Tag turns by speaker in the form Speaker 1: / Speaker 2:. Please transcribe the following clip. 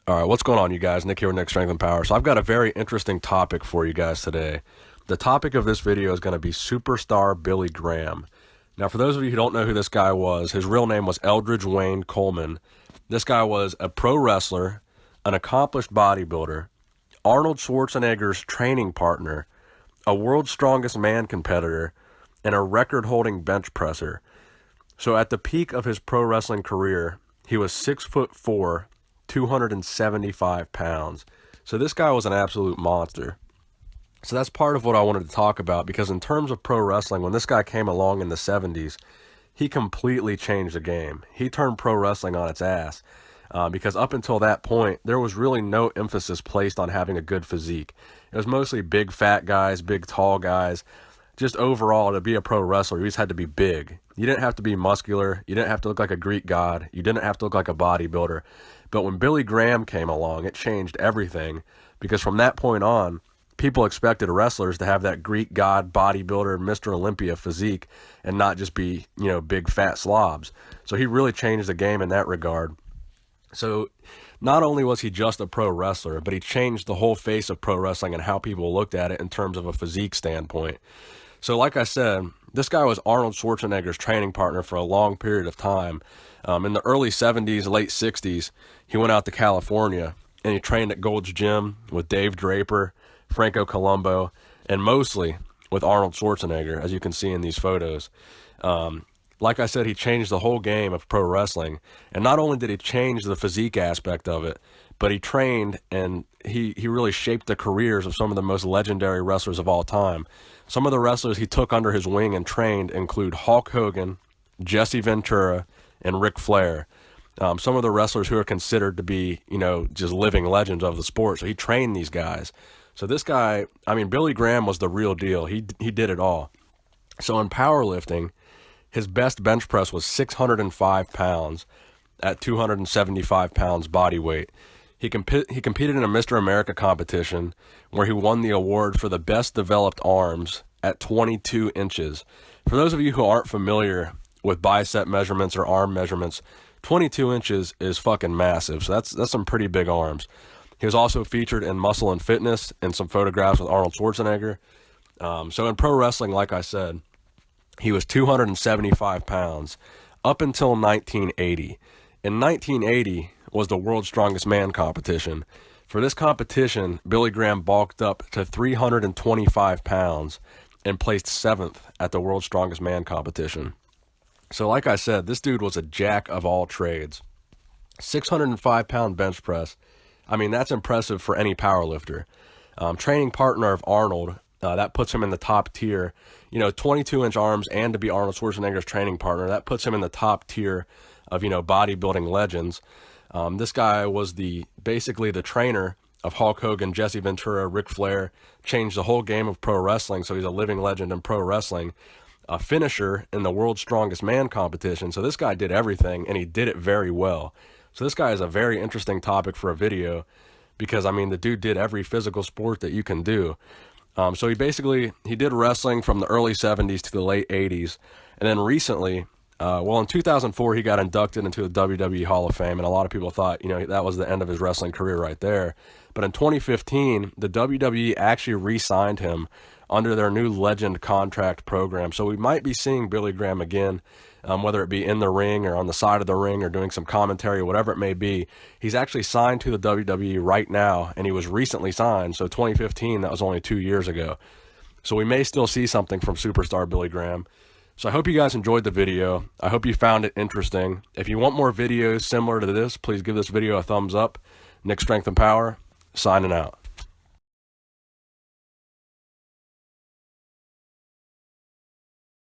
Speaker 1: All right, what's going on, you guys? Nick here with Nick Strength and Power. So I've got a very interesting topic for you guys today. The topic of this video is going to be superstar Billy Graham. Now, for those of you who don't know who this guy was, his real name was Eldridge Wayne Coleman. This guy was a pro wrestler, an accomplished bodybuilder, Arnold Schwarzenegger's training partner, a world's strongest man competitor, and a record-holding bench presser. So at the peak of his pro wrestling career, he was 6'4", 275 pounds. So this guy was an absolute monster. So that's part of what I wanted to talk about, because in terms of pro wrestling, when this guy came along in the 70s, he completely changed the game. He turned pro wrestling on its ass, because up until that point, there was really no emphasis placed on having a good physique. It was mostly big fat guys, big tall guys. Just overall, to be a pro wrestler, you just had to be big. You didn't have to be muscular. You didn't have to look like a Greek god. You didn't have to look like a bodybuilder. But when Billy Graham came along, it changed everything, because from that point on, people expected wrestlers to have that Greek god, bodybuilder, Mr. Olympia physique and not just be, big fat slobs. So he really changed the game in that regard. So not only was he just a pro wrestler, but he changed the whole face of pro wrestling and how people looked at it in terms of a physique standpoint. So like I said, this guy was Arnold Schwarzenegger's training partner for a long period of time. In the early 70s, late 60s, he went out to California and he trained at Gold's Gym with Dave Draper, Franco Columbu, and mostly with Arnold Schwarzenegger, as you can see in these photos. Like I said, he changed the whole game of pro wrestling. And not only did he change the physique aspect of it, but he trained and he really shaped the careers of some of the most legendary wrestlers of all time. Some of the wrestlers he took under his wing and trained include Hulk Hogan, Jesse Ventura, and Ric Flair. Some of the wrestlers who are considered to be, just living legends of the sport. So he trained these guys. So this guy, Billy Graham was the real deal. He did it all. So in powerlifting, his best bench press was 605 pounds at 275 pounds body weight. He competed in a Mr. America competition where he won the award for the best developed arms at 22 inches. For those of you who aren't familiar with bicep measurements or arm measurements, 22 inches is fucking massive. So that's some pretty big arms. He was also featured in Muscle and Fitness and some photographs with Arnold Schwarzenegger. So in pro wrestling, like I said, he was 275 pounds up until 1980. In 1980 was the World's Strongest Man competition. For this competition, Billy Graham bulked up to 325 pounds and placed 7th at the World's Strongest Man competition. So like I said, this dude was a jack of all trades. 605-pound bench press. That's impressive for any powerlifter. Training partner of Arnold, that puts him in the top tier. 22-inch arms, and to be Arnold Schwarzenegger's training partner, that puts him in the top tier of, bodybuilding legends. This guy was basically the trainer of Hulk Hogan, Jesse Ventura, Ric Flair, changed the whole game of pro wrestling, so he's a living legend in pro wrestling. A finisher in the World's Strongest Man competition. So this guy did everything, and he did it very well. So this guy is a very interesting topic for a video because, the dude did every physical sport that you can do. So he did wrestling from the early 70s to the late 80s. And then recently, in 2004, he got inducted into the WWE Hall of Fame. And a lot of people thought, that was the end of his wrestling career right there. But in 2015, the WWE actually re-signed him under their new Legend contract program. So we might be seeing Billy Graham again, whether it be in the ring or on the side of the ring or doing some commentary, whatever it may be. He's actually signed to the WWE right now, and he was recently signed. So 2015, that was only 2 years ago. So we may still see something from superstar Billy Graham. So I hope you guys enjoyed the video. I hope you found it interesting. If you want more videos similar to this, please give this video a thumbs up. Nick Strength and Power, signing out.